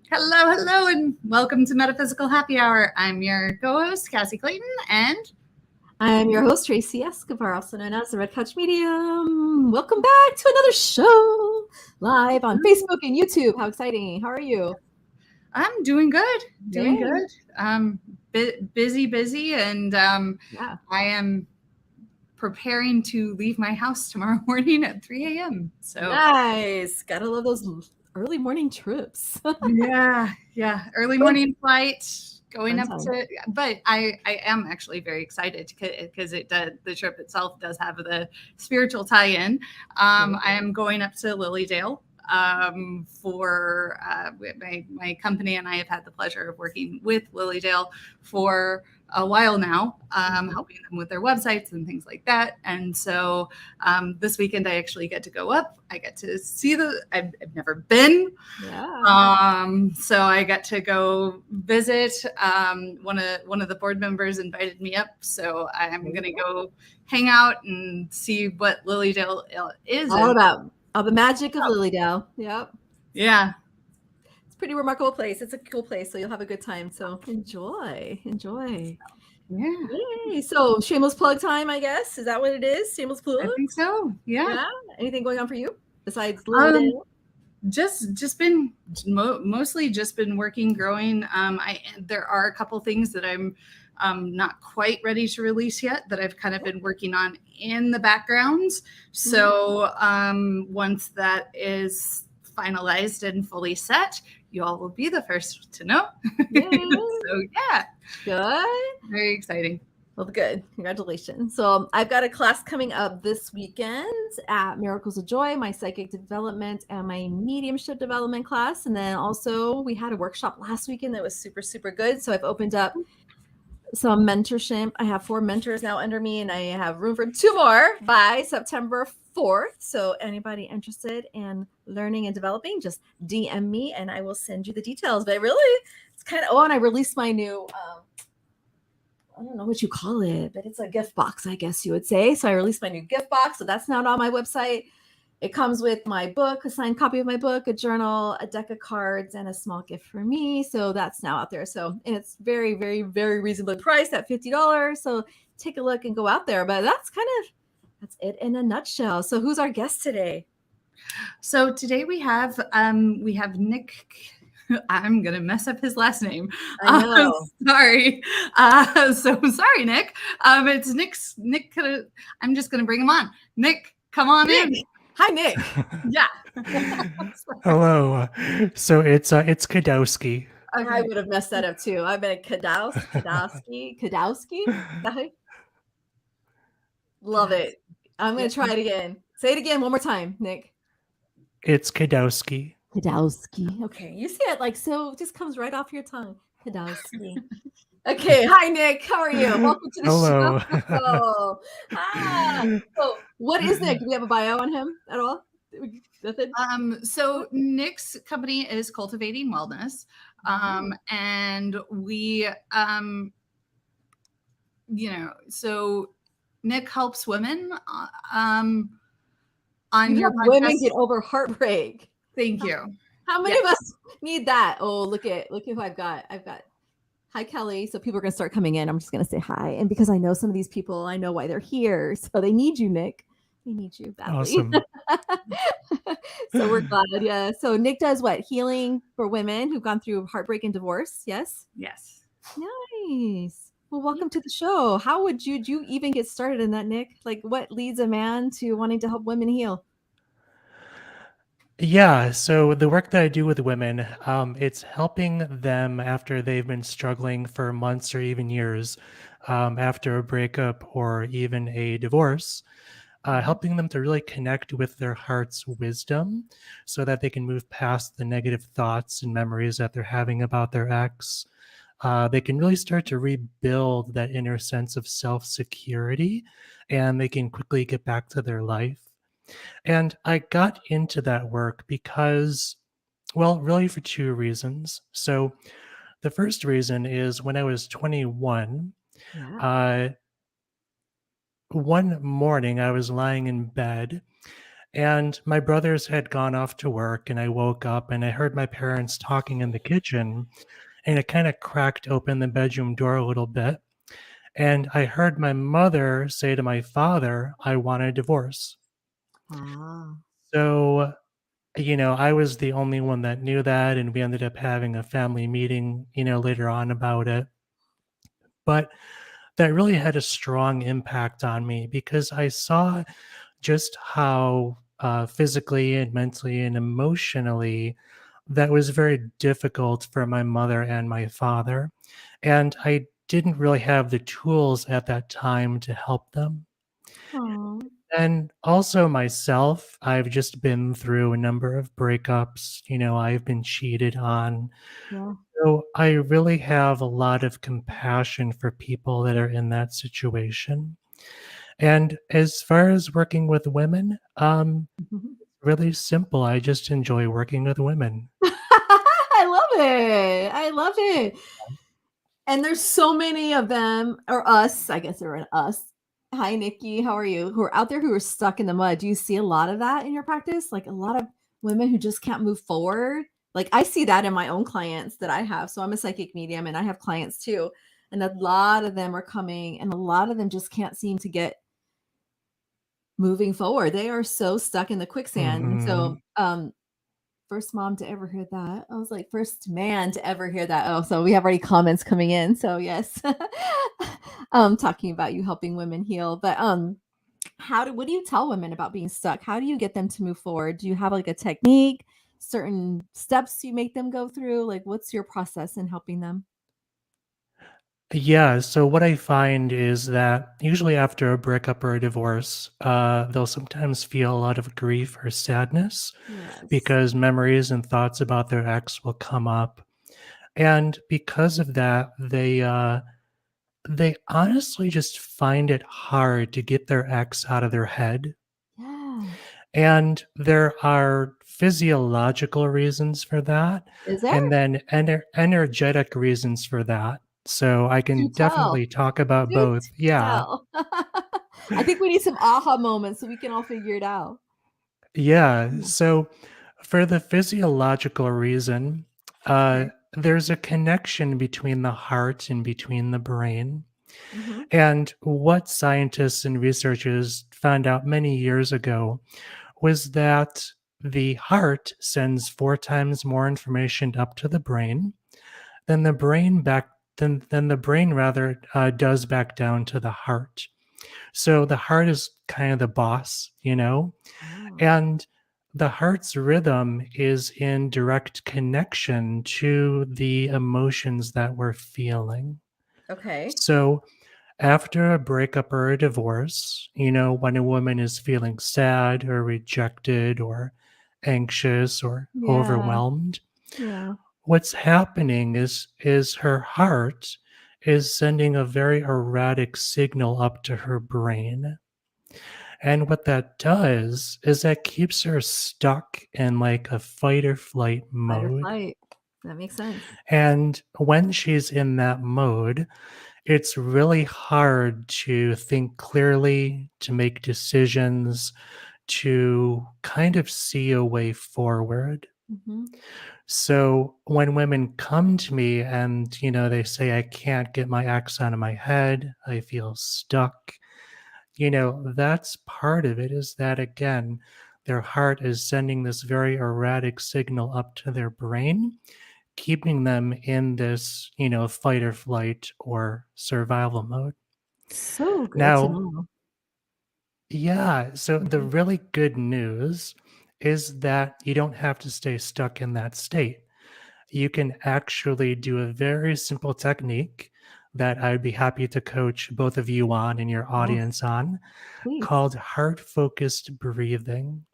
Hello, hello, and welcome to Metaphysical Happy Hour. I'm your co-host, Cassie Clayton, and I'm your host, Tracy Escobar, also known as the Red Couch Medium. Welcome back to another show live on Facebook and YouTube. How exciting. How are you? I'm doing good, doing Yay. good. Busy, and Yeah. I am preparing to leave my house tomorrow morning at 3 a.m. So Nice. Gotta love those early morning trips. yeah, early morning flight going Fun up time. to, but I am actually very excited because the trip itself does have the spiritual tie-in. I am going up to Lilydale for my company, and I have had the pleasure of working with Lilydale for a while now, helping them with their websites and things like that. And so this weekend I actually get to go up. I get to see I've never been. Yeah. So I got to go visit. One of the board members invited me up, so I'm gonna go hang out and see what Lilydale is. All about the magic of Lilydale. Yep. Yeah. It's a pretty remarkable place. It's a cool place, so you'll have a good time. So enjoy. Yeah. Yay. So shameless plug time, I guess. Is that what it is? Shameless plug? I think so. Yeah. Yeah. Anything going on for you besides Um, Lilydale? just been mostly just been working, growing. There are a couple things that I'm not quite ready to release yet that I've kind of been working on in the background. So once that is finalized and fully set, you all will be the first to know. So yeah, Good. very exciting. Well, good. Congratulations. So I've got a class coming up this weekend at Miracles of Joy, my psychic development and my mediumship development class. And then also we had a workshop last weekend that was super, super good. So I've opened up some mentorship. I have 4 mentors now under me, and I have room for 2 more by September 4th. So anybody interested in learning and developing, just DM me and I will send you the details. But really, it's kind of, and I released my new, I don't know what you call it, but it's a gift box, I guess you would say. So I released my new gift box. So that's now on my website. It comes with my book, a signed copy of my book, a journal, a deck of cards, and a small gift for me. So that's now out there. So and it's very, very, very reasonably priced at $50. So take a look and go out there. But that's it in a nutshell. So who's our guest today? So today we have Nick. I'm gonna mess up his last name. I know. Sorry. So sorry, Nick. It's Nick. I'm just gonna bring him on. Nick, come on in. Hi, Nick. Yeah. Hello. So it's Kidawski. Okay. I would have messed that up too. I've been a Kidawski. Love it. I'm going to try it again. Say it again one more time, Nick. It's Kidawski. Kidawski. Okay. You see it like so, it just comes right off your tongue. Kidawski. Okay. Hi, Nick. How are you? Welcome to the Hello. show. So, what is Nick? Do we have a bio on him at all? Nothing? So Nick's company is Cultivating Wellness. And we, so Nick helps women on your podcast. Women get over heartbreak. Thank you. How many of us need that? Oh, look at who I've got. Hi, Kelly. So people are going to start coming in. I'm just going to say hi. And because I know some of these people, I know why they're here. So they need you, Nick. They need you badly. Awesome. So we're glad. Yeah. So Nick does what? Healing for women who've gone through heartbreak and divorce. Yes? Yes. Nice. Well, welcome to the show. How would you even get started in that, Nick? Like what leads a man to wanting to help women heal? Yeah, so the work that I do with women, it's helping them after they've been struggling for months or even years after a breakup or even a divorce, helping them to really connect with their heart's wisdom so that they can move past the negative thoughts and memories that they're having about their ex. They can really start to rebuild that inner sense of self-security, and they can quickly get back to their life. And I got into that work because, well, really for 2 reasons. So the first reason is when I was 21, one morning I was lying in bed And my brothers had gone off to work, and I woke up and I heard my parents talking in the kitchen, and it kind of cracked open the bedroom door a little bit. And I heard my mother say to my father, I want a divorce. Ah. So, I was the only one that knew that, and we ended up having a family meeting, later on about it. But that really had a strong impact on me because I saw just how physically and mentally and emotionally that was very difficult for my mother and my father. And I didn't really have the tools at that time to help them. Aw. And also myself, I've just been through a number of breakups. I've been cheated on. Yeah. So I really have a lot of compassion for people that are in that situation. And as far as working with women, really simple. I just enjoy working with women. I love it. I love it. And there's so many of them, or us, I guess they're an us. Hi, Nikki. How are you? Who are out there who are stuck in the mud. Do you see a lot of that in your practice? Like a lot of women who just can't move forward? Like I see that in my own clients that I have. So I'm a psychic medium and I have clients too. And a lot of them are coming and a lot of them just can't seem to get moving forward. They are so stuck in the quicksand. And Mhm. so first mom to ever hear that. I was like, first man to ever hear that. Oh, so we have already comments coming in. So yes. Talking about you helping women heal. But what do you tell women about being stuck? How do you get them to move forward? Do you have like a technique, certain steps you make them go through? Like what's your process in helping them? Yeah, so what I find is that usually after a breakup or a divorce, they'll sometimes feel a lot of grief or sadness Yes. because memories and thoughts about their ex will come up. And because of that, they honestly just find it hard to get their ex out of their head. Yeah. And there are physiological reasons for that, Is there? and then energetic reasons for that. So I Do can tell. definitely talk about Do both. Yeah. tell. I think we need some aha moments so we can all figure it out. Yeah. Yeah. So for the physiological reason, Okay. there's a connection between the heart and between the brain. Mhm. And what scientists and researchers found out many years ago was that the heart sends 4 times more information up to the brain than the brain back than the brain rather does back down to the heart. So the heart is kind of the boss, Oh, and the heart's rhythm is in direct connection to the emotions that we're feeling. okay. So after a breakup or a divorce, when a woman is feeling sad or rejected or anxious or Yeah, overwhelmed, yeah. what's happening is her heart is sending a very erratic signal up to her brain. And what that does is that keeps her stuck in like a fight or flight Fight or mode. flight. That makes sense. And when she's in that mode, it's really hard to think clearly, to make decisions, to kind of see a way forward. Mhm. So when women come to me and, they say, I can't get my ex out of my head, I feel stuck, that's part of it is that, again, their heart is sending this very erratic signal up to their brain, keeping them in this, fight or flight or survival mode. So good to Now, know. yeah, so the Mhm. really good news is that you don't have to stay stuck in that state. You can actually do a very simple technique that I'd be happy to coach both of you on and your Yes, audience on please. called heart focused breathing.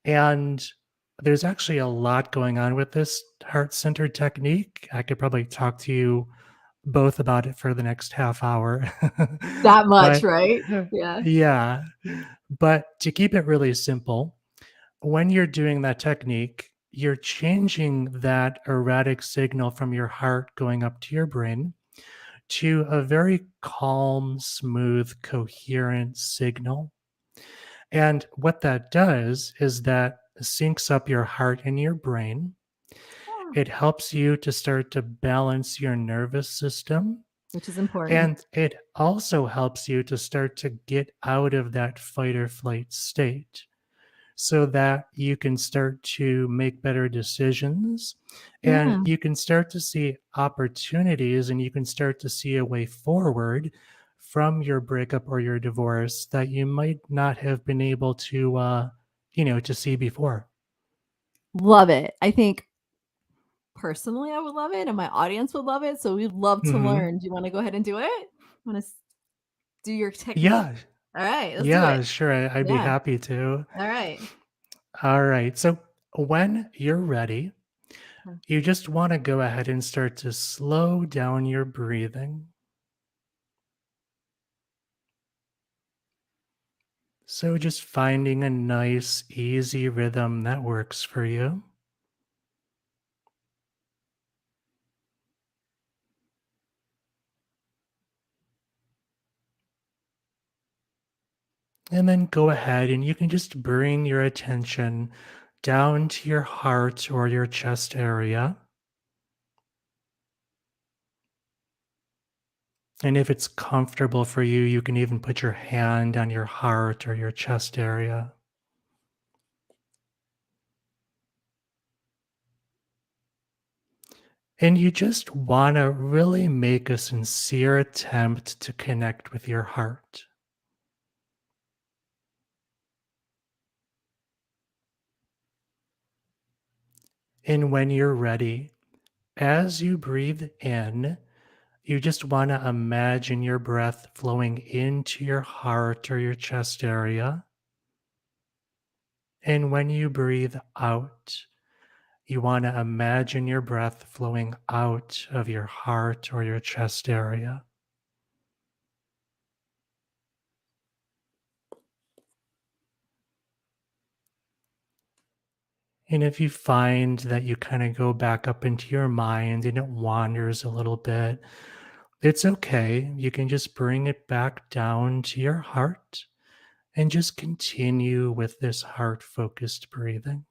And there's actually a lot going on with this heart centered technique. I could probably talk to you both about it for the next half hour. That much, But right? Yeah. yeah, but to keep it really simple, when you're doing that technique, you're changing that erratic signal from your heart going up to your brain to a very calm, smooth, coherent signal. And what that does is that syncs up your heart and your brain. Oh, It helps you to start to balance your nervous system. which is important. And it also helps you to start to get out of that fight or flight state so that you can start to make better decisions and Yeah. you can start to see opportunities and you can start to see a way forward from your breakup or your divorce that you might not have been able to to see before. Love it. I think personally I would love it and my audience would love it. So we'd love to Hmm. learn. Do you want to go ahead and do it? Want to do your technique? Yeah, All right, let's do it. yeah, sure, I'd be Yeah. happy to. All right. All right, so when you're ready, Huh. you just want to go ahead and start to slow down your breathing. So just finding a nice, easy rhythm that works for you. And then go ahead and you can just bring your attention down to your heart or your chest area. And if it's comfortable for you, you can even put your hand on your heart or your chest area. And you just want to really make a sincere attempt to connect with your heart. And when you're ready, as you breathe in, you just want to imagine your breath flowing into your heart or your chest area. And when you breathe out, you want to imagine your breath flowing out of your heart or your chest area. And if you find that you kind of go back up into your mind and it wanders a little bit, it's okay. You can just bring it back down to your heart and just continue with this heart focused breathing.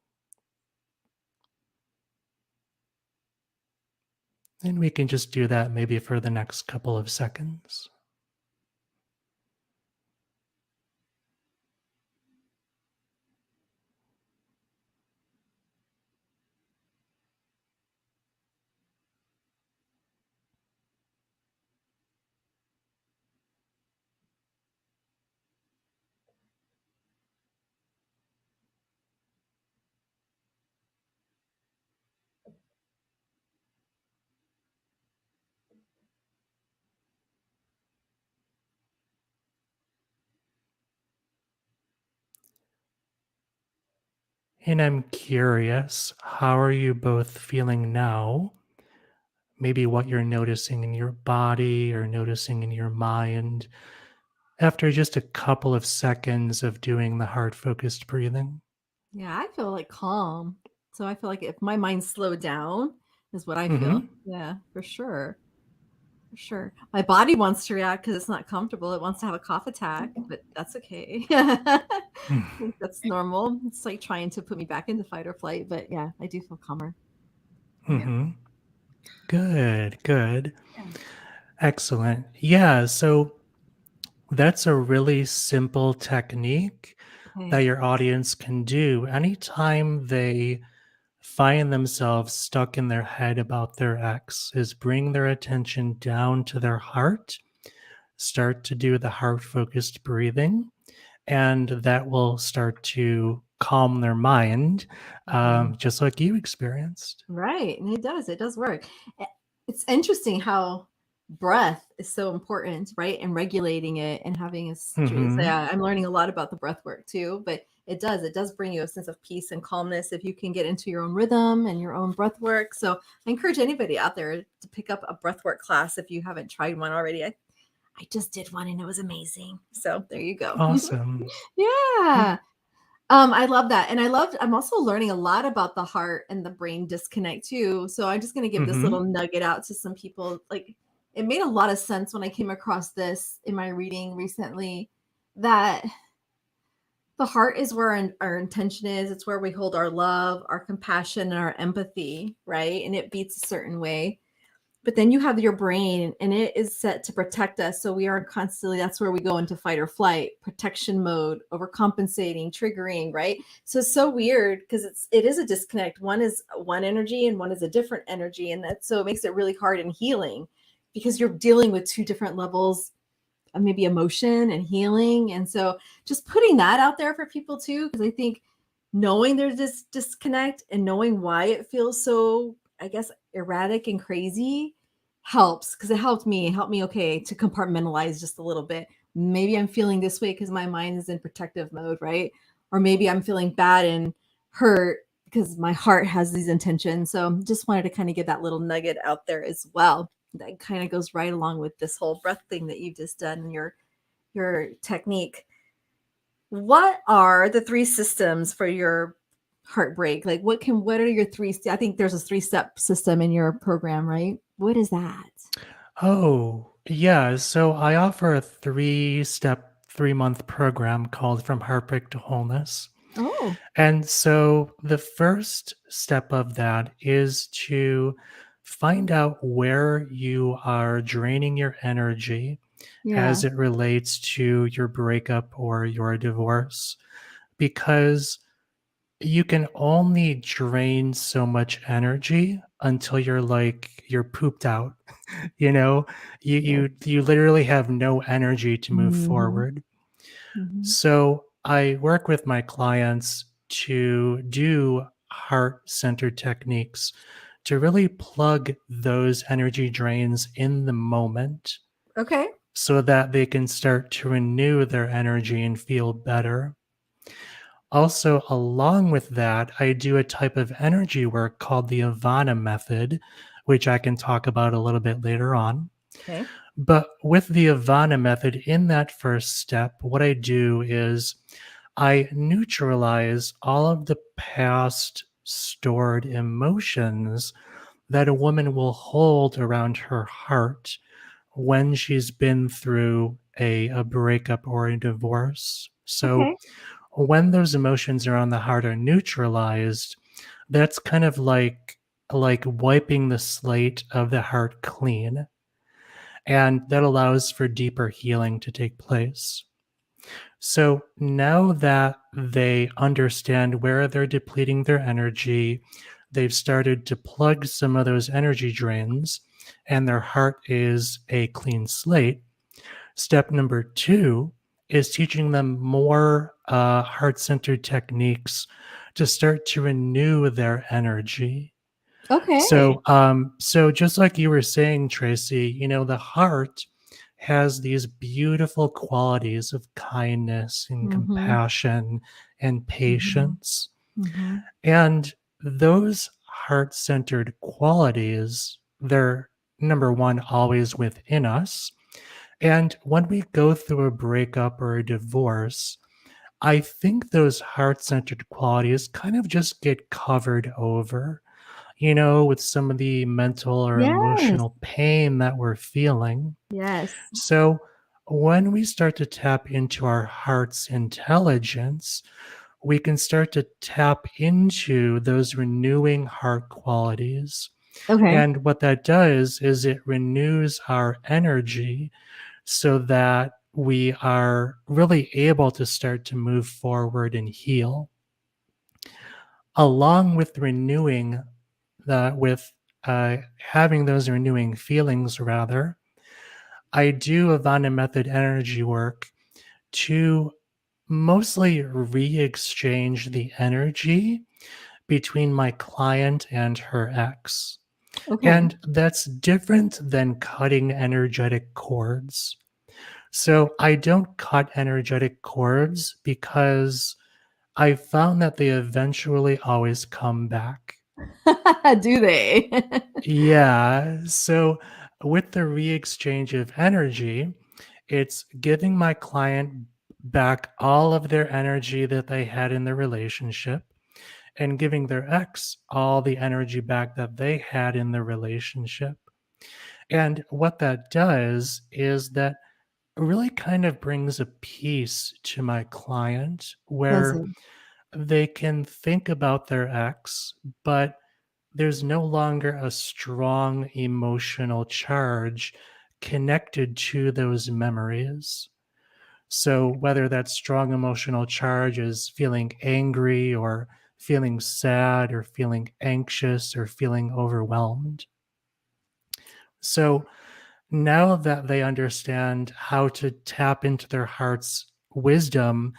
And we can just do that maybe for the next couple of seconds. And I'm curious, how are you both feeling now? Maybe what you're noticing in your body or noticing in your mind after just a couple of seconds of doing the heart focused breathing. Yeah, I feel like calm. So I feel like if my mind slowed down is what I feel. Hmm. Yeah, for sure. For sure. My body wants to react because it's not comfortable. It wants to have a cough attack, but that's okay. I think that's normal. It's like trying to put me back into fight or flight, but yeah, I do feel calmer. Yeah. Hmm. Good, good. Yeah. Excellent. Yeah, so that's a really simple technique that Okay. your audience can do anytime they find themselves stuck in their head about their ex is bring their attention down to their heart, start to do the heart focused breathing, and that will start to calm their mind, Mhm. just like you experienced. Right. And it does work. Eh, It's interesting how breath is so important, right? And regulating it and having a straight. So Hmm. yeah, I'm learning a lot about the breath work too, but it does bring you a sense of peace and calmness if you can get into your own rhythm and your own breath work. So I encourage anybody out there to pick up a breath work class if you haven't tried one already. I just did one and it was amazing. So there you go. Awesome. Yeah. I love that. And I'm also learning a lot about the heart and the brain disconnect too. So I'm just going to give this Hmm. little nugget out to some people. Like it made a lot of sense when I came across this in my reading recently that the heart is where our intention is. It's where we hold our love, our compassion, and our empathy, right? And it beats a certain way. But then you have your brain, and it is set to protect us. So we are constantly, that's where we go into fight or flight, protection mode, overcompensating, triggering, right? So it's so weird because it is a disconnect. One is one energy and one is a different energy. And that's, so it makes it really hard in healing because you're dealing with two different levels of maybe emotion and healing. And so just putting that out there for people too, because I think knowing there's this disconnect and knowing why it feels so, I guess, erratic and crazy helps, because it helped me, okay, to compartmentalize just a little bit. Maybe I'm feeling this way because my mind is in protective mode, right? Or maybe I'm feeling bad and hurt because my heart has these intentions. So just wanted to kind of get that little nugget out there as well. That kind of goes right along with this whole breath thing that you've just done in your technique. What are the three systems for your heartbreak? Like what are your three? I think there's a 3-step system in your program, right? What is that? Oh, yeah. So I offer a 3-step, 3-month program called From Heartbreak to Wholeness. Oh, And so the first step of that is to find out where you are draining your energy yeah. as it relates to your breakup or your divorce, because you can only drain so much energy until you're pooped out. You know, you Yes. you literally have no energy to move Mhm. forward. Mhm. So I work with my clients to do heart-centered techniques to really plug those energy drains in the moment Okay. so that they can start to renew their energy and feel better. Also, along with that, I do a type of energy work called the Ivana method, which I can talk about a little bit later on. Okay. But with the Ivana method, in that first step, what I do is I neutralize all of the past stored emotions that a woman will hold around her heart when she's been through a breakup or a divorce. So Okay. when those emotions around the heart are neutralized, that's kind of like wiping the slate of the heart clean, and that allows for deeper healing to take place. So now that they understand where they're depleting their energy, they've started to plug some of those energy drains, and their heart is a clean slate. Step number 2 is teaching them more heart centered techniques to start to renew their energy. Okay. So just like you were saying, Tracy, the heart has these beautiful qualities of kindness and Mhm. compassion and Mhm. patience. Mhm. And those heart-centered qualities, they're number one, always within us. And when we go through a breakup or a divorce, I think those heart-centered qualities kind of just get covered over, with some of the mental or Yes. emotional pain that we're feeling. Yes. So, when we start to tap into our heart's intelligence, we can start to tap into those renewing heart qualities. Okay. And what that does is it renews our energy so that we are really able to start to move forward and heal. Along with renewing with having those renewing feelings, rather, I do Avana method energy work to mostly re-exchange the energy between my client and her ex. Okay. And that's different than cutting energetic cords. So I don't cut energetic cords because I found that they eventually always come back. Do they? Yeah. So with the re-exchange of energy, it's giving my client back all of their energy that they had in the relationship and giving their ex all the energy back that they had in the relationship. And what that does is that really kind of brings a peace to my client Does where it? they can think about their ex, but there's no longer a strong emotional charge connected to those memories. So, whether that strong emotional charge is feeling angry or feeling sad or feeling anxious or feeling overwhelmed. So, now that they understand how to tap into their heart's wisdom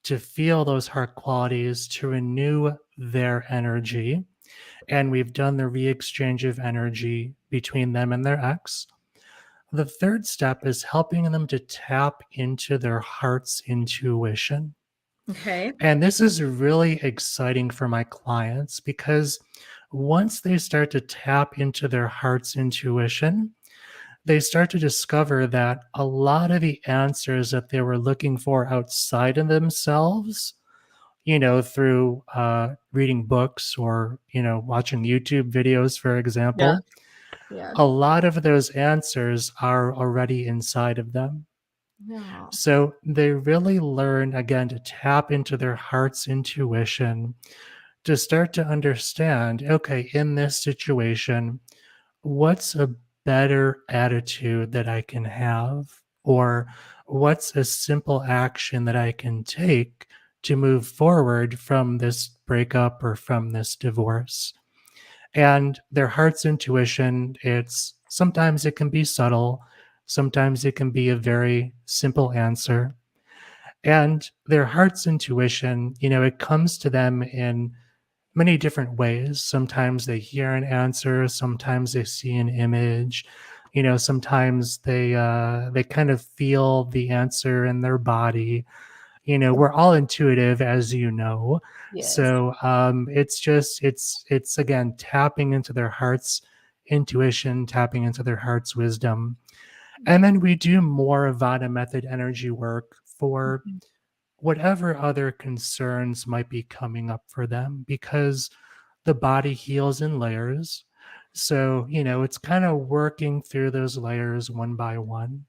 to feel those heart qualities, to renew their energy, and we've done the re exchange of energy between them and their ex. The third step is helping them to tap into their heart's intuition. Okay. And this is really exciting for my clients because once they start to tap into their heart's intuition, they start to discover that a lot of the answers that they were looking for outside of themselves, through reading books or, watching YouTube videos, for Yeah. example, Yeah. a lot of those answers are already inside of them. Yeah. So they really learn again to tap into their heart's intuition to start to understand, okay, in this situation, what's a better attitude that I can have? Or what's a simple action that I can take to move forward from this breakup or from this divorce? And their heart's intuition, it's sometimes it can be subtle, sometimes it can be a very simple answer. And their heart's intuition, it comes to them in many different ways. Sometimes they hear an answer, sometimes they see an image, sometimes they kind of feel the answer in their body. We're all intuitive, as you know. Yes. So it's again tapping into their heart's intuition, tapping into their heart's wisdom. And then we do more Vata method energy work for Mhm. whatever other concerns might be coming up for them, because the body heals in layers. So, it's kind of working through those layers one by one.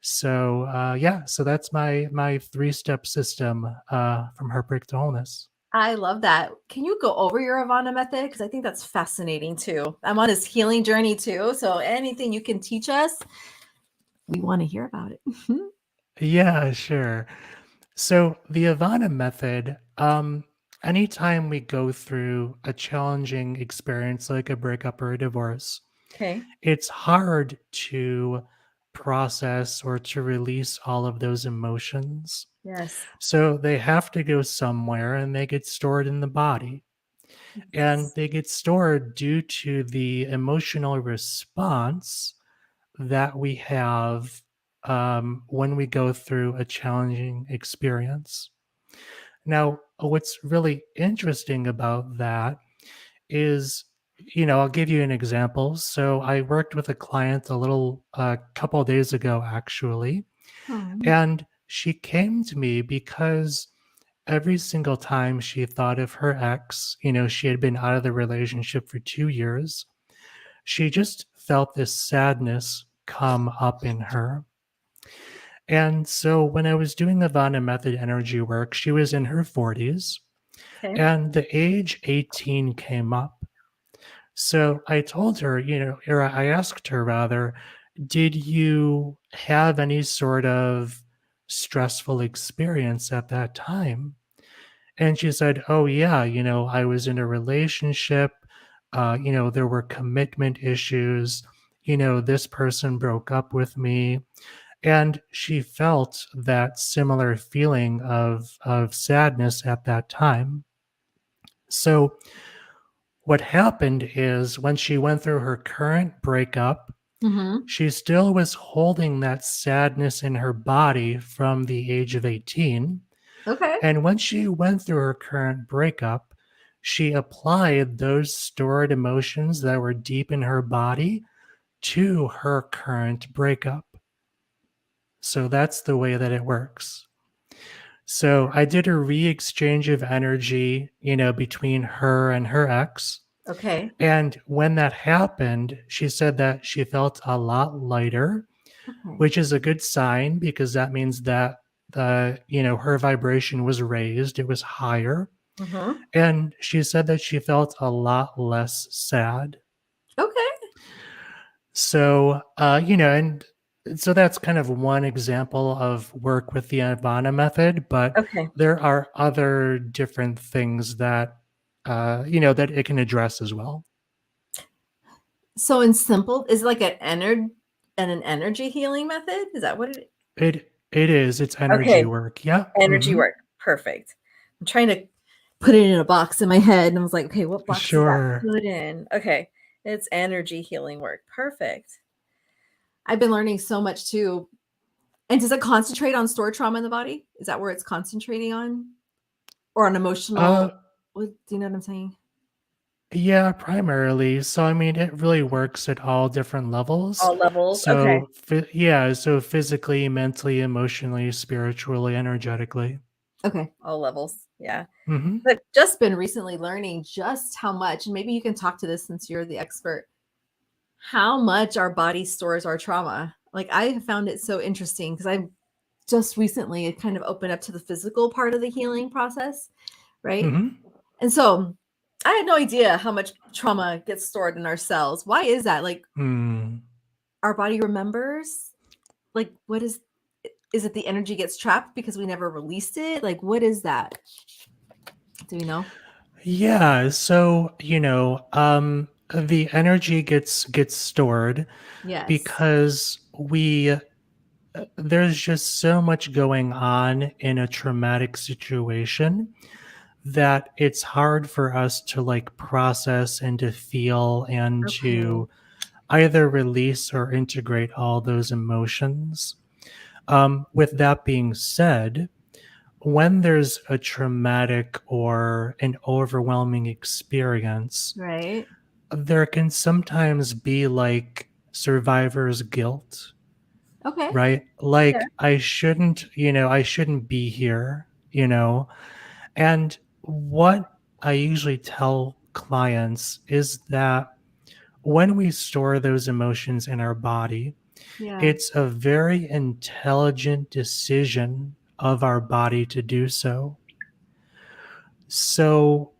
So, yeah, so that's my three-step system from heartbreak to wholeness. I love that. Can you go over your Avana method? Because I think that's fascinating too. I'm on this healing journey too. So anything you can teach us, we want to hear about it. Yeah, sure. So the Avana method, anytime we go through a challenging experience like a breakup or a divorce, Okay. it's hard to process or to release all of those emotions. Yes. So they have to go somewhere and they get stored in the body. And Yes. they get stored due to the emotional response that we have when we go through a challenging experience. Now, what's really interesting about that is, I'll give you an example. So I worked with a client a little couple of days ago, actually, Oh, and she came to me because every single time she thought of her ex, she had been out of the relationship for 2 years, she just felt this sadness come up in her. And so when I was doing the Vana method energy work, she was in her 40s okay. and the age 18 came up. So I told her, or I asked her rather, did you have any sort of stressful experience at that time? And she said, oh, yeah, I was in a relationship. There were commitment issues. This person broke up with me. And she felt that similar feeling of sadness at that time. So what happened is when she went through her current breakup, Mm-hmm. she still was holding that sadness in her body from the age of 18. Okay. And when she went through her current breakup, she applied those stored emotions that were deep in her body to her current breakup. So that's the way that it works. So I did a re-exchange of energy, between her and her ex. Okay. And when that happened, she said that she felt a lot lighter. which is a good sign because that means that her vibration was raised, it was higher. Mm-hmm. And she said that she felt a lot less sad. Okay. So, and so that's kind of one example of work with the Ivana method, but Okay. there are other different things that, that it can address as well. So in simple, is it like an energy healing method? Is that what it is? It is. It's energy Okay. work. Yeah. Energy work. Perfect. I'm trying to put it in a box in my head. And I was like, okay, what box does that Sure. put in? Okay. It's energy healing work. Perfect. I've been learning so much too. And does it concentrate on stored trauma in the body? Is that where it's concentrating on? Or on emotional? Do you know what I'm saying? Yeah, primarily. So, I mean, it really works at all different levels. All levels. Okay. So, yeah, so physically, mentally, emotionally, spiritually, energetically. Okay. All levels. Yeah. Hmm. But just been recently learning just how much, and maybe you can talk to this since you're the expert, how much our body stores our trauma. Like I have found it so interesting because I just recently it kind of opened up to the physical part of the healing process, right? Hmm. And so I had no idea how much trauma gets stored in our cells. Why is that? Like Hmm. our body remembers? Like what is it the energy gets trapped because we never released it? Like what is that? Do we know? Yeah, so, the energy gets stored Yes. because there's just so much going on in a traumatic situation that it's hard for us to like process and to feel and Okay. to either release or integrate all those emotions. With that being said, when there's a traumatic or an overwhelming experience, Right. there can sometimes be like survivor's guilt, Okay. right? Yeah. Like I shouldn't be here, And what I usually tell clients is that when we store those emotions in our body, Yeah. it's a very intelligent decision of our body to do so. So,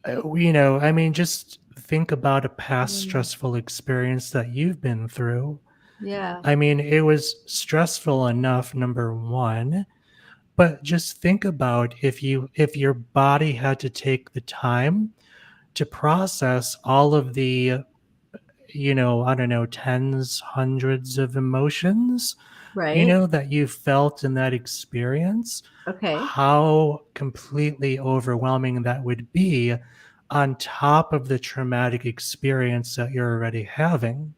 I mean, just think about a past Yeah. stressful experience that you've been through. Yeah. I mean, it was stressful enough, number one, but just think about if your body had to take the time to process all of the, I don't know, tens, hundreds of emotions, Right. that you felt in that experience, Okay. how completely overwhelming that would be on top of the traumatic experience that you're already having,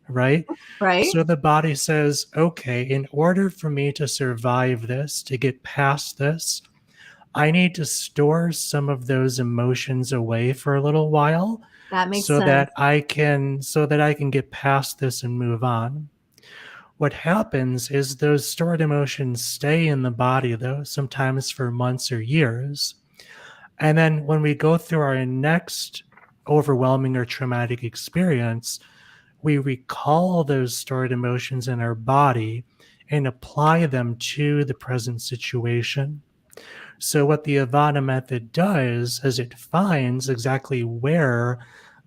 right? Right. So the body says, okay, in order for me to survive this, to get past this, I need to store some of those emotions away for a little while That makes so sense. that I can get past this and move on. What happens is those stored emotions stay in the body though, sometimes for months or years. And then when we go through our next overwhelming or traumatic experience, we recall those stored emotions in our body and apply them to the present situation. So, what the Avada method does is it finds exactly where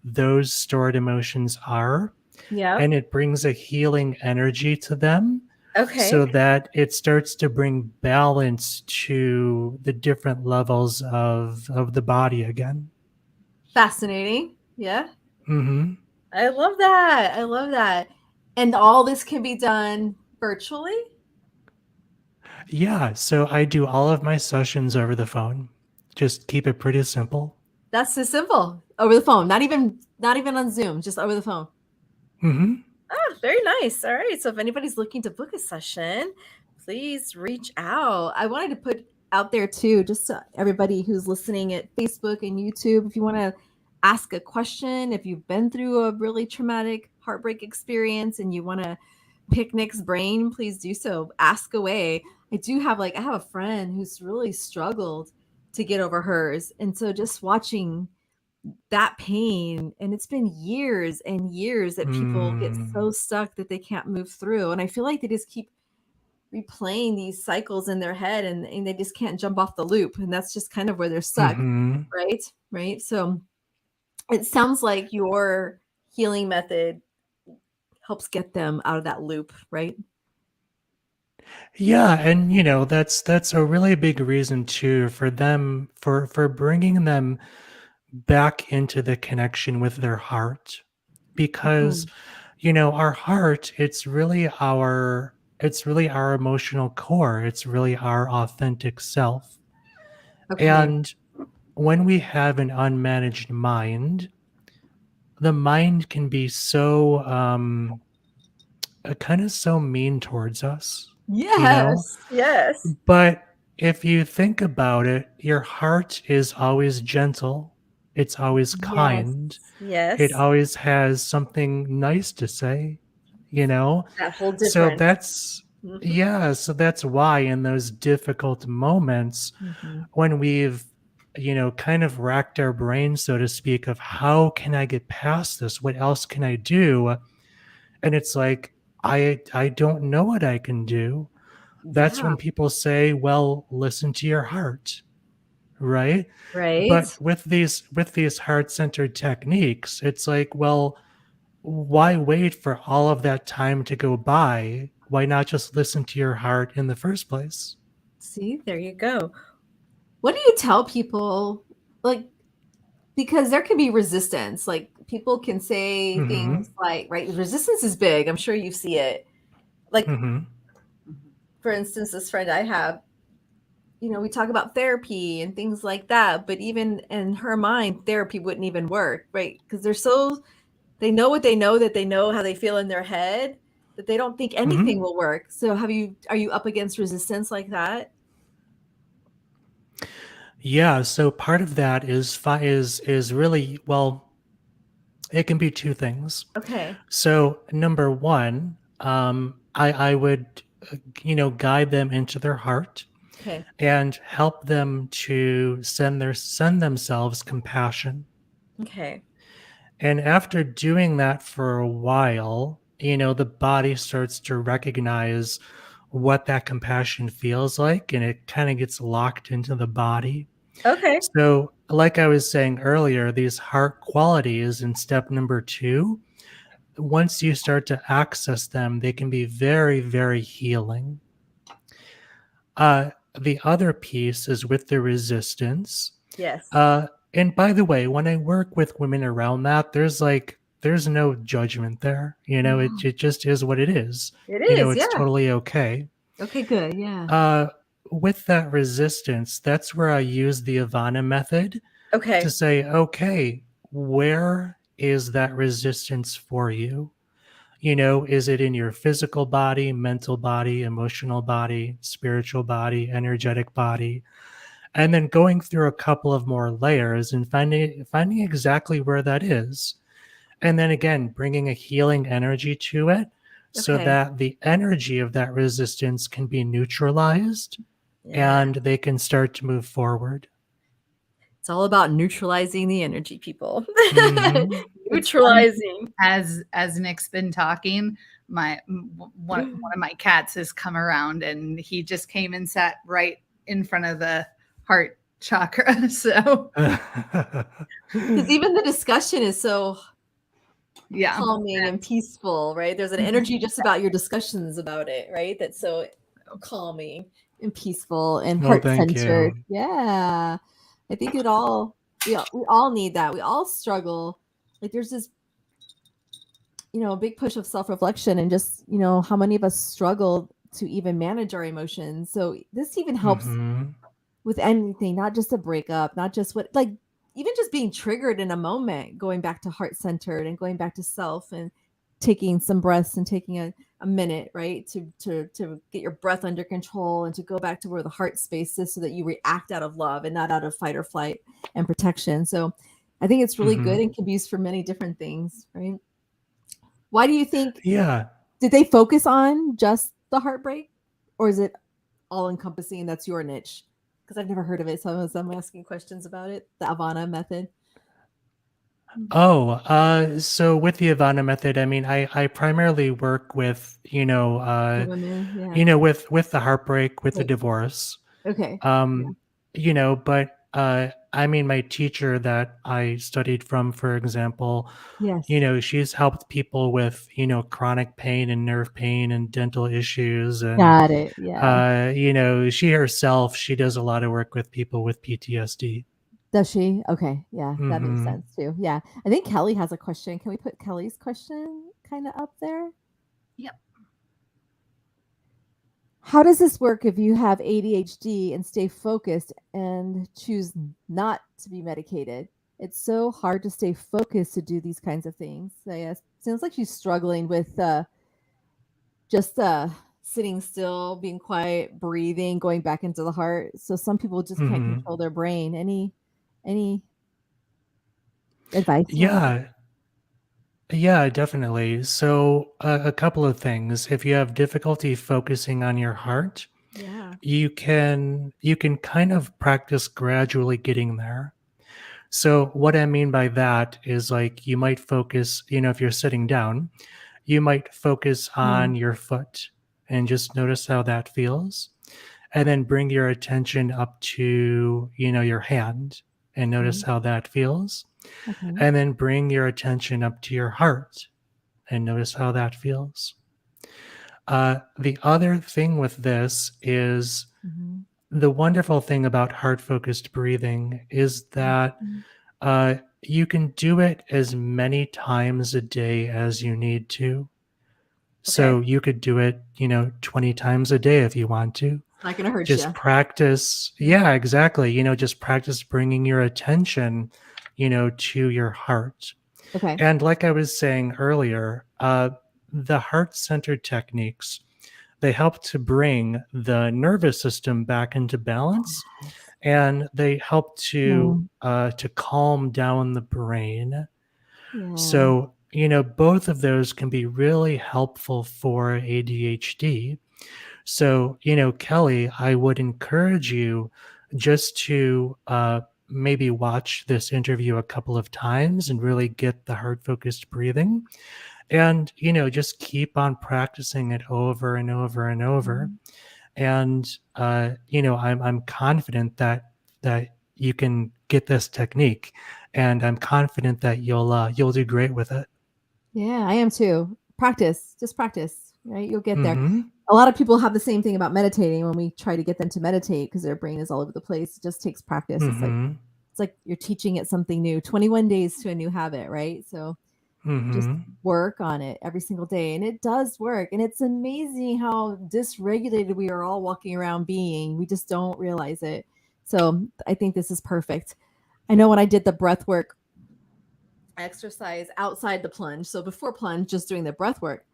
those stored emotions are Yep. and it brings a healing energy to them Okay. so that it starts to bring balance to the different levels of the body again. Fascinating. Yeah. Hmm. I love that. I love that. And all this can be done virtually? Yeah, so I do all of my sessions over the phone. Just keep it pretty simple. That's so simple. Over the phone. Not even on Zoom, just over the phone. Hmm. Ah, very nice. All right. So if anybody's looking to book a session, please reach out. I wanted to put out there too, just so everybody who's listening at Facebook and YouTube, if you want to ask a question, if you've been through a really traumatic heartbreak experience and you want to pick Nick's brain, please do so. Ask away. I have a friend who's really struggled to get over hers. And so just watching that pain, and it's been years and years that people get so Mm. stuck that they can't move through. And I feel like they just keep replaying these cycles in their head, and they just can't jump off the loop. And that's just kind of where they're stuck. Mhm. Right. Right. So it sounds like your healing method helps get them out of that loop, right? Yeah, and that's a really big reason too for them for bringing them back into the connection with their heart, because Mhm. our heart, it's really our emotional core, it's really our authentic self. Okay. And when we have an unmanaged mind, the mind can be so kind of so mean towards us, you know Yes. Yes. but if you think about it, your heart is always gentle, it's always Yes. kind, it Yes. always has something nice to say, you know? That whole So difference. that's, Mhm. yeah, so that's why in those difficult moments Mhm. when we've, kind of racked our brains, so to speak, of how can I get past this? What else can I do? And it's like, I don't know what I can do. That's Yeah. when people say, well, listen to your heart, right? Right. But with these heart-centered techniques, it's like, well, why wait for all of that time to go by? Why not just listen to your heart in the first place? See, there you go. What do you tell people, like, because there can be resistance, like people can say things Mhm. like, right, resistance is big. I'm sure you see it. Like, Mhm. for instance, this friend I have, we talk about therapy and things like that, but even in her mind, therapy wouldn't even work, right? Because they know what they know, that they know how they feel in their head, that they don't think anything Mhm. will work. So are you up against resistance like that? Yeah, so part of that is really, well, it can be two things. Okay. So number one, I would guide them into their heart Okay. and help them to send themselves compassion. Okay. And after doing that for a while, the body starts to recognize what that compassion feels like, and it kind of gets locked into the body. Okay. So, like I was saying earlier, these heart qualities in step number two, once you start to access them, they can be very, very healing. Uh, the other piece is with the resistance. Yes. Uh, and by the way, when I work with women around that, there's no judgment there. Yeah. It just is what it is. It is. It's Yeah. totally okay. Okay, good. Yeah. Uh, with that resistance, that's where I use the Ivana method to Okay. say, okay, where is that resistance for you? Is it in your physical body, mental body, emotional body, spiritual body, energetic body? And then going through a couple of more layers and finding exactly where that is. And then again, bringing a healing energy to it so Okay. that the energy of that resistance can be neutralized Yeah. and they can start to move forward. It's all about neutralizing the energy, people. Hmm. It's funny, Neutralizing. as Nick's been talking, one of my cats has come around, and he just came and sat right in front of the heart chakra. So Because even the discussion is so yeah, calming and peaceful, right? There's an energy just about your discussions about it, right? That's so calming and peaceful and Oh, heart thank centered. you. Yeah. I think we all need that. We all struggle. Like there's this, a big push of self-reflection, and just, how many of us struggle to even manage our emotions. So this even helps Hmm. with anything, not just a breakup, not just what, like, even just being triggered in a moment, going back to heart centered and going back to self, and taking some breaths and taking a minute, right, to get your breath under control and to go back to where the heart space is, so that you react out of love and not out of fight or flight and protection. So I think it's really good Hmm. and can be used for many different things, right? Why do you think, Yeah. did they focus on just the heartbreak, or is it all encompassing? That's your niche, because I've never heard of it. So I'm asking questions about it. The Avana method. Oh, so with the Ivana method, I mean, I primarily work with, The women, yeah. with the heartbreak, with the Right. divorce. Okay. Yeah. Um, but I mean, my teacher that I studied from, for example, Yes. she's helped people with, chronic pain and nerve pain and dental issues. And, Got it. Yeah. she herself, she does a lot of work with people with PTSD. Does she? Okay. Yeah, that makes Mm-hmm. sense too. Yeah. I think Kelly has a question. Can we put Kelly's question kind of up there? Yep. How does this work if you have ADHD and stay focused and choose not to be medicated? It's so hard to stay focused to do these kinds of things. So yes, sounds like she's struggling with just sitting still, being quiet, breathing, going back into the heart. So some people just can't Mm-hmm. control their brain. Any advice you want to Yeah, yeah, definitely. So, a couple of things. If you have difficulty focusing on your heart, give? Yeah. you can kind of practice gradually getting there. So, what I mean by that is like you might focus, if you're sitting down, you might focus Mm, on your foot and just notice how that feels. And then bring your attention up to, your hand and notice okay. how that feels. Okay. And then bring your attention up to your heart and notice how that feels. The other thing with this is Hmm. the wonderful thing about heart focused breathing is that Hmm. you can do it as many times a day as you need to. Okay. So you could do it, 20 times a day if you want to. It's not gonna hurt Just you. practice. Yeah. Yeah, exactly. Just practice bringing your attention, to your heart. Okay. And like I was saying earlier, the heart centered techniques, they help to bring the nervous system back into balance, Yes. and they help Mm, to calm down the brain. yeah. So, both of those can be really helpful for ADHD. So, Kelly, I would encourage you just to maybe watch this interview a couple of times and really get the heart focused breathing. And, just keep on practicing it over and over and over. Mhm. And, I'm confident that you can get this technique, and I'm confident that you'll do great with it. Yeah, I am too. Practice, just practice, right? You'll get there. Mm-hmm. A lot of people have the same thing about meditating when we try to get them to meditate because their brain is all over the place. It just takes practice. Mm-hmm. It's like you're teaching it something new. 21 days to a new habit, right? So just Mm-hmm. work on it every single day. And it does work. And it's amazing how dysregulated we are all walking around being. We just don't realize it. So I think this is perfect. I know when I did the breath work exercise outside the plunge, so before plunge, just doing the breath work,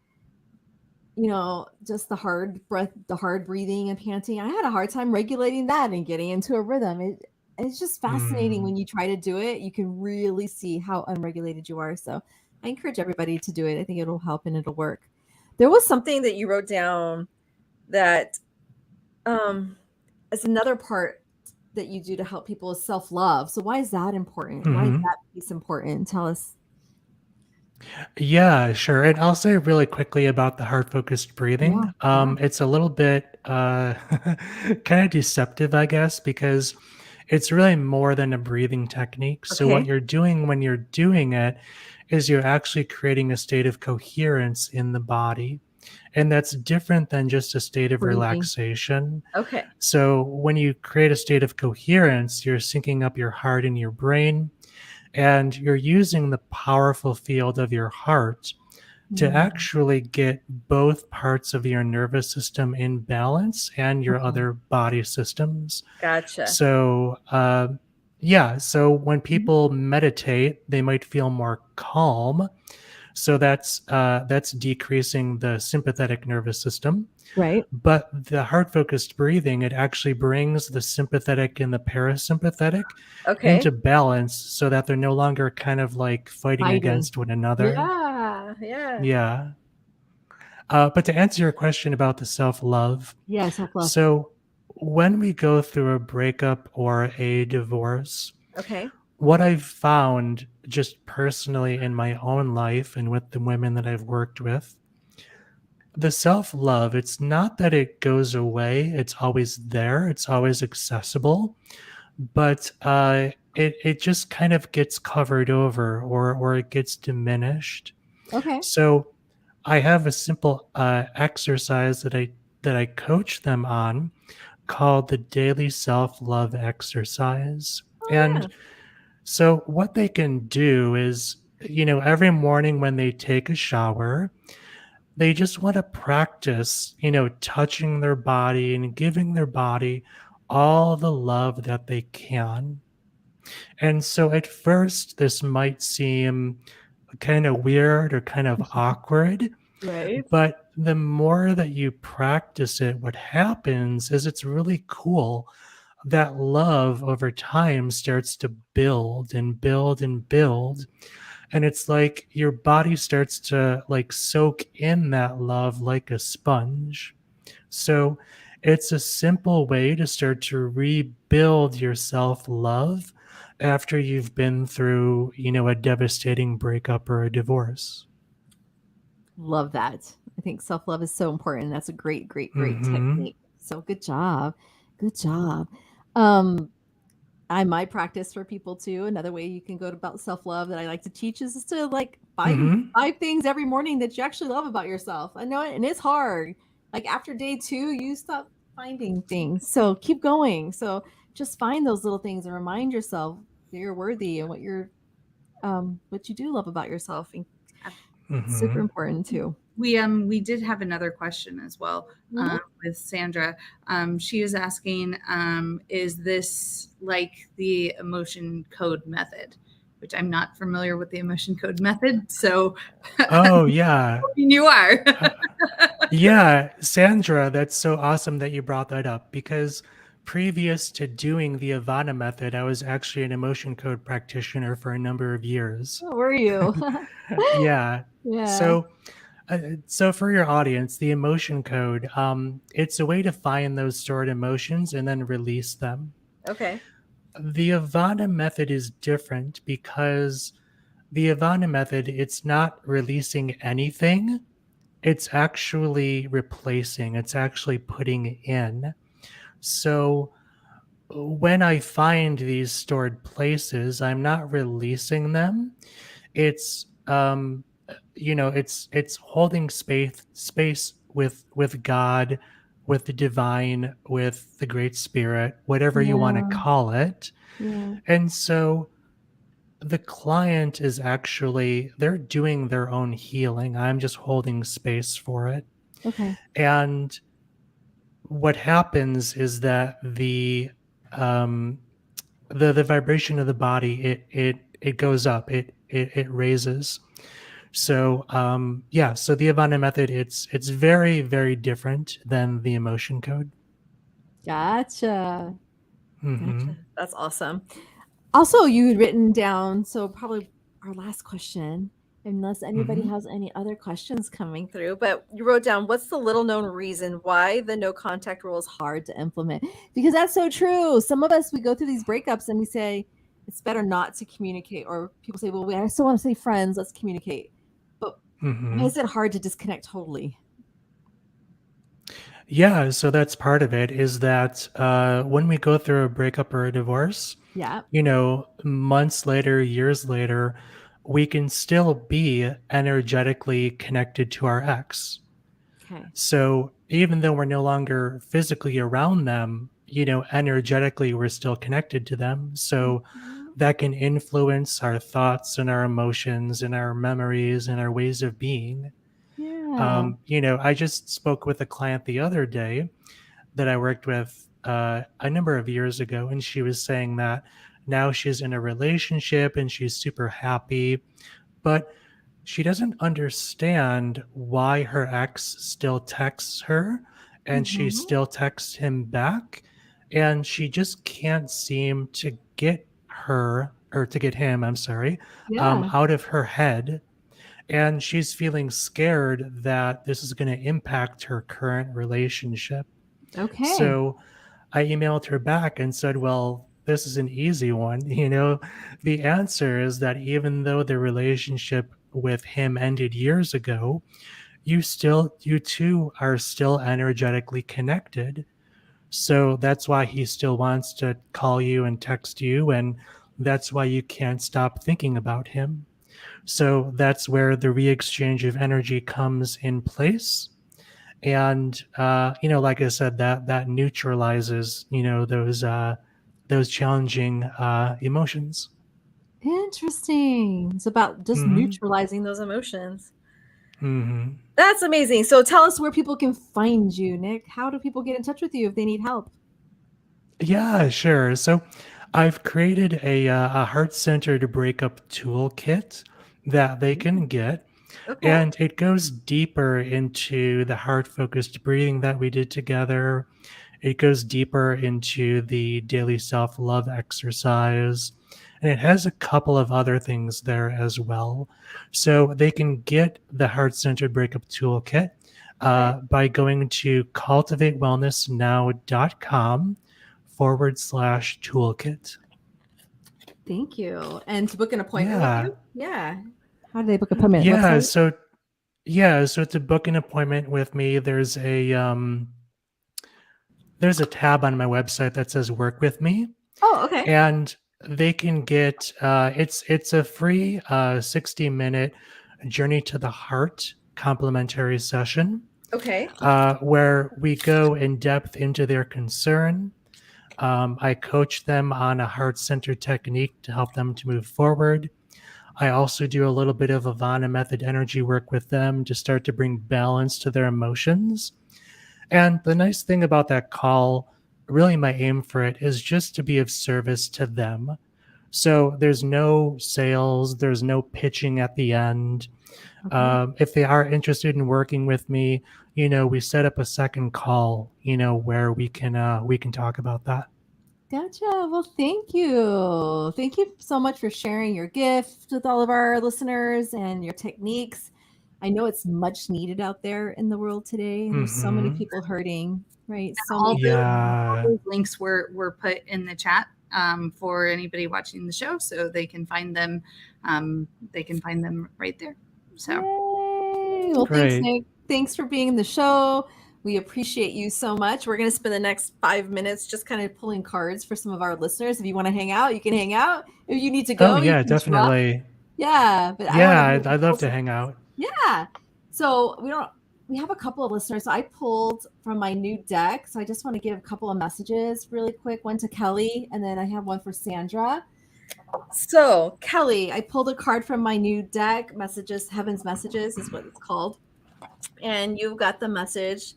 just the hard breath, the hard breathing and panting, I had a hard time regulating that and getting into a rhythm. It's just fascinating Mm. when you try to do it. You can really see how unregulated you are. So I encourage everybody to do it. I think it'll help and it'll work. There was something that you wrote down that is another part that you do to help people is self-love. So why is that important? Why is Mhm. that piece important? Tell us. Yeah, sure. And I'll say really quickly about the heart focused breathing. Yeah, yeah. It's a little bit kind of deceptive, I guess, because it's really more than a breathing technique. So, what Okay. you're doing when you're doing it is you're actually creating a state of coherence in the body. And that's different than just a state of Breathing. relaxation. Okay. So, when you create a state of coherence, you're syncing up your heart and your brain, and you're using the powerful field of your heart to Mm, actually get both parts of your nervous system in balance and your okay. other body systems. Gotcha. So, yeah, so when Mhm. people meditate, they might feel more calm. So that's decreasing the sympathetic nervous system. Right. But the heart focused breathing, it actually brings the sympathetic and the parasympathetic Okay. into balance so that they're no longer kind of like fighting Fighting. against one another. Yeah. Yeah. Yeah. But to answer your question about the self love, Yeah. Self-love. so when we go through a breakup or a divorce, Okay. what I've found just personally in my own life and with the women that I've worked with, the self-love, it's not that it goes away, it's always there, it's always accessible, but it just kind of gets covered over, or it gets diminished. Okay. So I have a simple exercise that I coach them on called the daily self-love exercise. Oh And yeah. so what they can do is, every morning when they take a shower, they just want to practice, touching their body and giving their body all the love that they can. And so at first, this might seem kind of weird or kind of awkward, Right. but the more that you practice it, what happens is it's really cool. That love over time starts to build and build and build. And it's like your body starts to like soak in that love like a sponge. So it's a simple way to start to rebuild your self-love after you've been through, a devastating breakup or a divorce. Love that. I think self-love is so important. That's a great, great, great Mhm. technique. So good job. Good job. Um, I might practice for people too. Another way you can go about self-love that I like to teach is just to like find Mhm. 5 things every morning that you actually love about yourself. I know it, and it's hard. Like after day 2, you stop finding things. So keep going. So just find those little things and remind yourself that you're worthy and what you do love about yourself. And it's super Mhm. important too. We did have another question as well Mhm. with Sandra. She is asking, is this like the emotion code method? Which I'm not familiar with the emotion code method, so Oh, yeah. you are. Uh, Yeah, Sandra, that's so awesome that you brought that up because previous to doing the Ivana method, I was actually an emotion code practitioner for a number of years. How are you? Yeah. Yeah. So for your audience, the emotion code, it's a way to find those stored emotions and then release them. Okay. The Ivana method is different because the Ivana method, it's not releasing anything. It's actually replacing, it's actually putting in. So when I find these stored places, I'm not releasing them. It's it's holding space with God, with the divine, with the great spirit, whatever you want to Yeah. call it. Yeah. And so the client is actually, they're doing their own healing. I'm just holding space for it. Okay. And what happens is that um the vibration of the body, it goes up, it raises. So yeah, so the Ivana method, it's very, very different than the emotion code. Gotcha. Hmm. Gotcha. That's awesome. Also, you had written down, so probably our last question, unless anybody Hmm. has any other questions coming through, but you wrote down what's the little known reason why the no contact rule is hard to implement? Because that's so true. Some of us, we go through these breakups and we say it's better not to communicate, or people say, well, I still want to stay friends, let's communicate. But why Hmm. is it hard to disconnect totally? Yeah, so that's part of it, is that when we go through a breakup or a divorce, Yeah. months later, years later, we can still be energetically connected to our ex. Okay. So even though we're no longer physically around them, energetically we're still connected to them. So Mhm. that can influence our thoughts and our emotions and our memories and our ways of being. Yeah. I just spoke with a client the other day that I worked with a number of years ago, and she was saying that now she's in a relationship and she's super happy, but she doesn't understand why her ex still texts her and she Hmm. still texts him back. And she just can't seem to get her, or to get him, I'm sorry, Yeah. out of her head. And she's feeling scared that this is going to impact her current relationship. Okay. So I emailed her back and said, well, this is an easy one. The answer is that even though the relationship with him ended years ago, you two are still energetically connected. So that's why he still wants to call you and text you, and that's why you can't stop thinking about him. So that's where the re-exchange of energy comes in place. And like I said, that neutralizes those challenging emotions. Interesting. It's about just Hmm. neutralizing those emotions. Hmm. That's amazing. So tell us where people can find you, Nick. How do people get in touch with you if they need help? Yeah, sure. So I've created a heart-centered breakup toolkit that they can get. Okay. And it goes deeper into the heart-focused breathing that we did together. It goes deeper into the daily self-love exercise. And it has a couple of other things there as well. So they can get the heart-centered breakup toolkit Okay. by going to cultivatewellnessnow.com/toolkit. Thank you. And to book an appointment with Yeah. you? Yeah. How do they book an appointment? Yeah. Website? So to book an appointment with me, there's a tab on my website that says work with me, Oh, okay. and they can get it's a free 60-minute journey to the heart complimentary session Okay. where we go in depth into their concern. I coach them on a heart-centered technique to help them to move forward. I also do a little bit of Avana method energy work with them to start to bring balance to their emotions. And the nice thing about that call, really my aim for it, is just to be of service to them. So there's no sales, there's no pitching at the end. Okay. If they are interested in working with me, we set up a second call, where we can talk about that. Gotcha. Well, thank you. Thank you so much for sharing your gift with all of our listeners and your techniques. I know it's much needed out there in the world today, and there's so many Hmm. people hurting, right? So All many. Yeah. those links were put in the chat for anybody watching the show, so they can find them. They can find them right there. So Yay. Well, thanks, Great. Nick. Thanks for being in the show. We appreciate you so much. We're going to spend the next 5 minutes just kind of pulling cards for some of our listeners. If you want to hang out, you can hang out. If you need to Oh go, you yeah, can drop. definitely. Yeah, but I want Yeah, to I'd love to hang out. Yeah. So we have a couple of listeners. So I pulled from my new deck. So I just want to give a couple of messages really quick. One to Kelly, and then I have one for Sandra. So Kelly, I pulled a card from my new deck. Messages, Heaven's Messages is what it's called. And you've got the message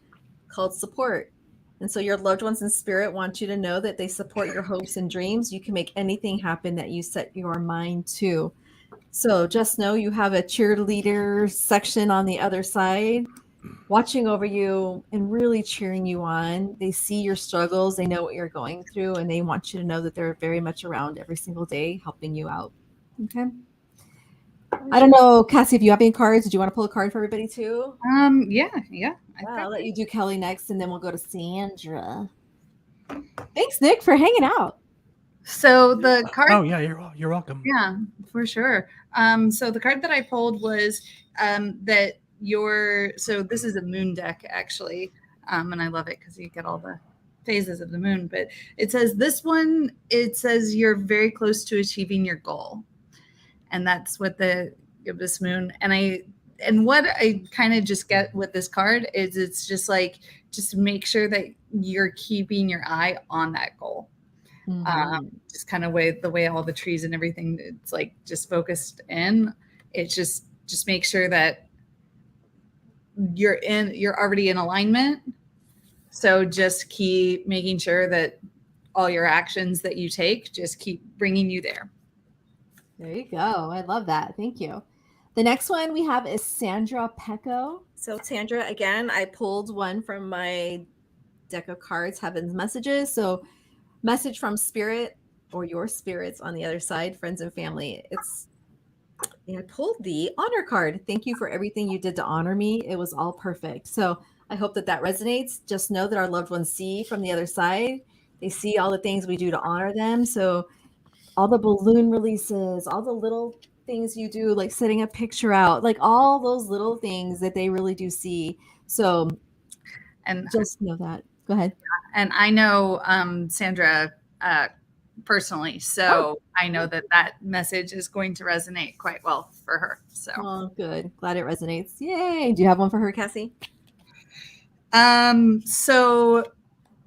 called support. And so your loved ones in spirit want you to know that they support your hopes and dreams. You can make anything happen that you set your mind to. So just know you have a cheerleader section on the other side watching over you and really cheering you on. They see your struggles, they know what you're going through, and they want you to know that they're very much around every single day helping you out. Okay. I don't know, Cassie, if you have any cards, did you want to pull a card for everybody too? yeah. I'll let you do Kelly next, and then we'll go to Sandra. Thanks, Nick, for hanging out. So the card. Oh yeah, you're welcome. Yeah, for sure. So the card that I pulled was that so this is a moon deck actually, and I love it because you get all the phases of the moon. But it says it says you're very close to achieving your goal, and that's what this moon. And what I kind of just get with this card is it's just like just make sure that you're keeping your eye on that goal. Just kind of the way all the trees and everything, it's like just focused in. It's just make sure that you're already in alignment. So just keep making sure that all your actions that you take just keep bringing you there. There you go. I love that. Thank you. The next one we have is Sandra Pecco. So Sandra, again, I pulled one from my deck of cards, Heaven's Messages. So message from spirit or your spirits on the other side, friends and family. I pulled the honor card. Thank you for everything you did to honor me. It was all perfect. So I hope that resonates. Just know that our loved ones see from the other side They see all the things we do to honor them. So all the balloon releases, all the little things you do, like setting a picture out, like all those little things that they really do see. So And just know that. Go ahead. and I know Sandra personally, so I know that message is going to resonate quite well for her. So, good. Glad it resonates. Yay! Do you have one for her, Cassie? So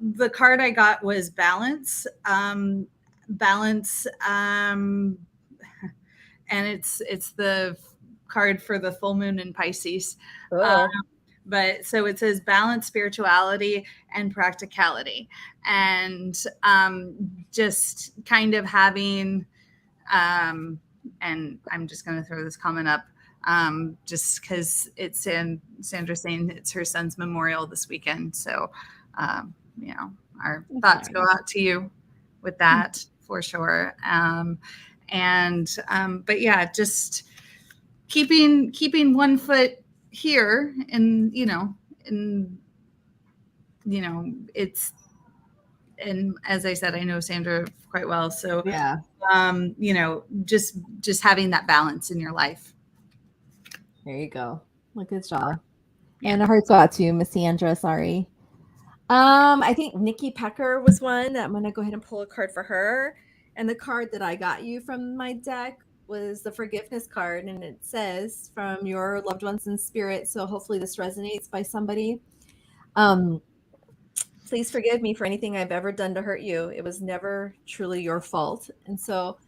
the card I got was balance. Balance. And it's the card for the full moon in Pisces. But so it says balance, spirituality, and practicality, and just kind of having, and I'm just going to throw this comment up, just because it's in Sandra saying it's her son's memorial this weekend. So, our thoughts go out to you with that for sure. But yeah, just keeping one foot here, and it's, and as I said, I know Sandra quite well, so yeah, just having that balance in your life. There you go. Well, good job. Yeah. And a heart's go out to you, Miss Sandra. Sorry. I think Nikki Pecker was one that I'm going to go ahead and pull a card for her. And the card that I got you from my deck was the forgiveness card. And it says, from your loved ones in spirit. So hopefully this resonates by somebody. Please forgive me for anything I've ever done to hurt you. It was never truly your fault. And so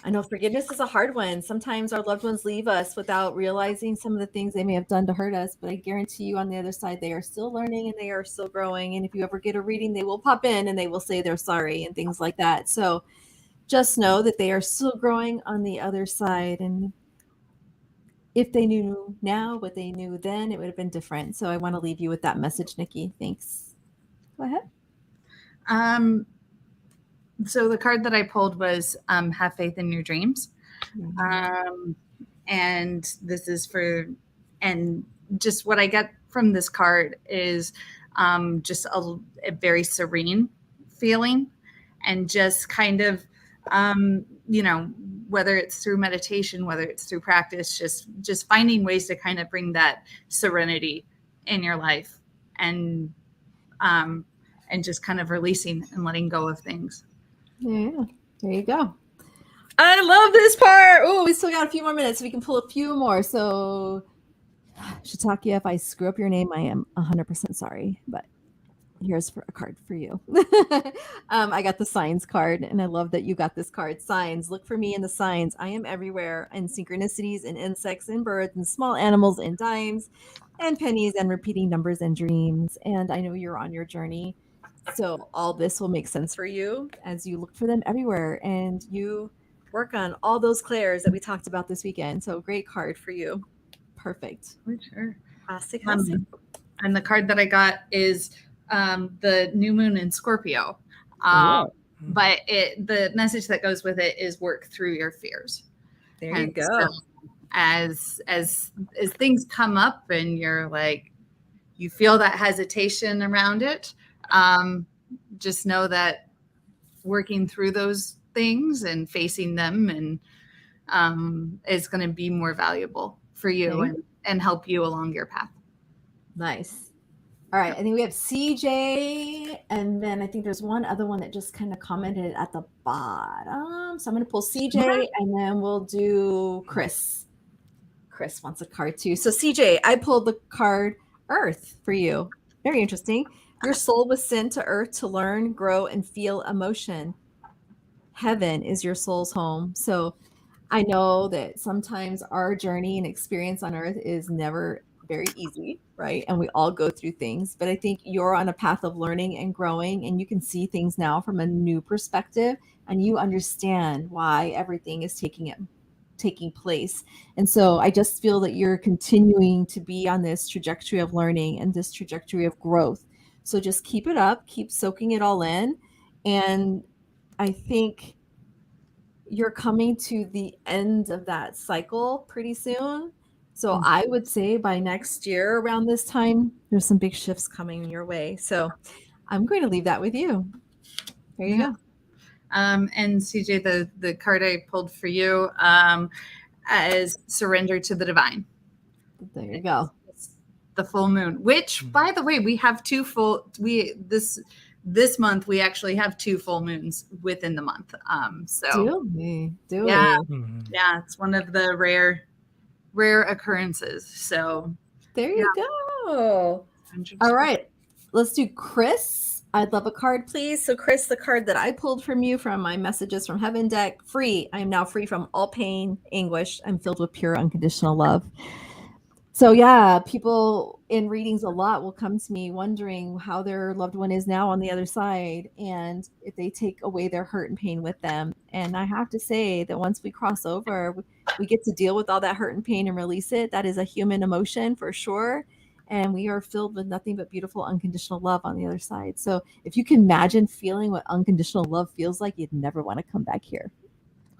I know forgiveness is a hard one. Sometimes our loved ones leave us without realizing some of the things they may have done to hurt us. But I guarantee you on the other side, they are still learning and they are still growing. And if you ever get a reading, they will pop in and they will say they're sorry and things like that. So just know that they are still growing on the other side. And if they knew now what they knew then, it would have been different. So I want to leave you with that message, Nikki. Thanks. Go ahead. So the card that I pulled was have faith in your dreams. And this is and just what I get from this card is just a very serene feeling, and just kind of, whether it's through meditation, whether it's through practice, just finding ways to kind of bring that serenity in your life, and just kind of releasing and letting go of things. Yeah, there you go. I love this part. Oh, we still got a few more minutes so we can pull a few more. So, Shiitake, if I screw up your name, I am 100% sorry. But here's a card for you. I got the signs card, and I love that you got this card. Signs. Look for me in the signs. I am everywhere, in synchronicities, and insects, and birds, and small animals, and dimes, and pennies, and repeating numbers, and dreams. And I know you're on your journey. So all this will make sense for you as you look for them everywhere and you work on all those clairs that we talked about this weekend. So great card for you. Perfect. Sure. And the card that I got is the new moon in Scorpio. But the message that goes with it is work through your fears. There you go. So as things come up and you're like, you feel that hesitation around it, just know that working through those things and facing them and is going to be more valuable for you and help you along your path. Nice. All right. I think we have CJ, and then I think there's one other one that just kind of commented at the bottom. So I'm going to pull CJ, and then we'll do Chris. Chris wants a card too. So CJ, I pulled the card Earth for you. Very interesting. Your soul was sent to Earth to learn, grow, and feel emotion. Heaven is your soul's home. So I know that sometimes our journey and experience on Earth is never very easy, right? And we all go through things, but I think you're on a path of learning and growing, and you can see things now from a new perspective, and you understand why everything is taking place. And so I just feel that you're continuing to be on this trajectory of learning and this trajectory of growth. So just keep it up, keep soaking it all in. And I think you're coming to the end of that cycle pretty soon. So I would say by next year around this time, there's some big shifts coming your way. So I'm going to leave that with you. There you go. And CJ, the card I pulled for you is Surrender to the Divine. There you go. It's the full moon, which, by the way, we have this month we actually have 2 full moons within the month. So Do yeah, we? yeah, it's one of the rare occurrences. So There you go. All right, let's do Chris. I'd love a card, please. So Chris, the card that I pulled from you from my Messages from Heaven deck, free. I am now free from all pain, anguish. I'm filled with pure unconditional love. So yeah, people in readings a lot will come to me wondering how their loved one is now on the other side, and if they take away their hurt and pain with them. And I have to say that once we cross over, we get to deal with all that hurt and pain and release it. That is a human emotion for sure. And we are filled with nothing but beautiful unconditional love on the other side. So if you can imagine feeling what unconditional love feels like, you'd never want to come back here.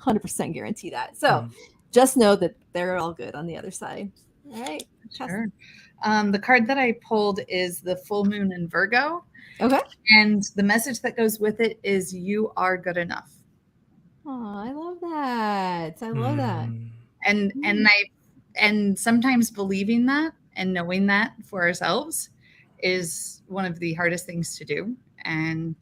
100% guarantee that. So just know that they're all good on the other side. All right. Sure. The card that I pulled is the full moon in Virgo. Okay. And the message that goes with it is you are good enough. Oh, I love that. I love that. And sometimes believing that and knowing that for ourselves is one of the hardest things to do. And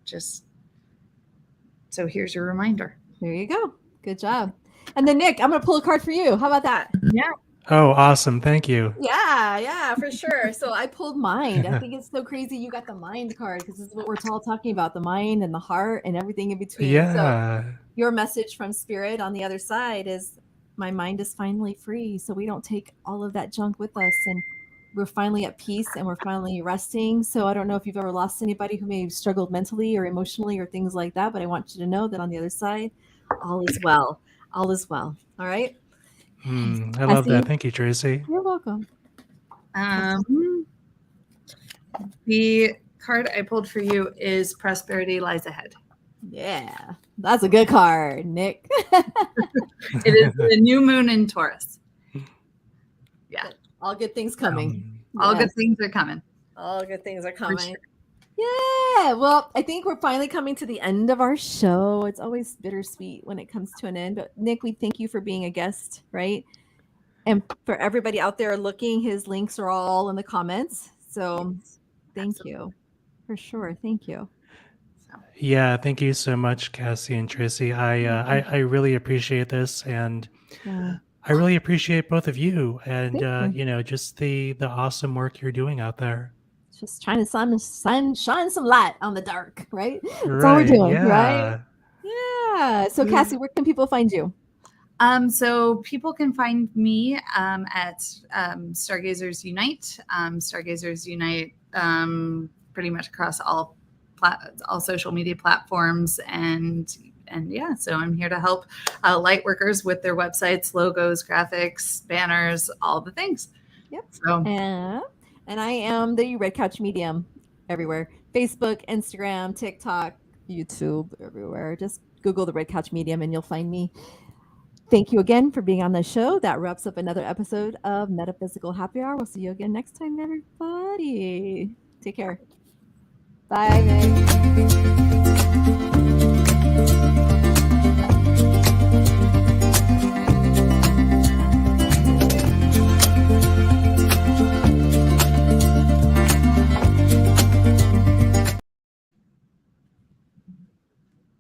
so here's your reminder. There you go. Good job. And then Nick, I'm going to pull a card for you. How about that? Yeah. Oh, awesome. Thank you. Yeah, for sure. So I pulled mind. I think it's so crazy you got the mind card because this is what we're all talking about, the mind and the heart and everything in between. Yeah. So your message from spirit on the other side is my mind is finally free. So we don't take all of that junk with us, and we're finally at peace and we're finally resting. So I don't know if you've ever lost anybody who may have struggled mentally or emotionally or things like that, but I want you to know that on the other side, all is well. All is well. All right. I love that. Thank you, Tracy. You're welcome. The card I pulled for you is Prosperity Lies Ahead. Yeah, that's a good card, Nick. It is the new moon in Taurus. Yeah. All good things coming. All good things are coming. All good things are coming. Sure. Yeah. Well, I think we're finally coming to the end of our show. It's always bittersweet when it comes to an end. But Nick, we thank you for being a guest, right? And for everybody out there looking, his links are all in the comments. So thank you. For sure. Thank you. Yeah, thank you so much, Cassie and Tracy. I really appreciate this, and I really appreciate both of you, and just the awesome work you're doing out there. Just trying to shine some light on the dark, right? That's all we're doing, right? Yeah. So Cassie, where can people find you? So people can find me at Stargazers Unite. Stargazers Unite pretty much across all social media platforms, and yeah, so I'm here to help light workers with their websites, logos, graphics, banners, all the things. Yep. So and I am the Red Couch Medium everywhere: Facebook, Instagram, TikTok, YouTube, everywhere. Just Google the Red Couch Medium and you'll find me. Thank you again for being on the show. That wraps up another episode of Metaphysical Happy Hour. We'll see you again next time, everybody. Take care. Bye, Meg.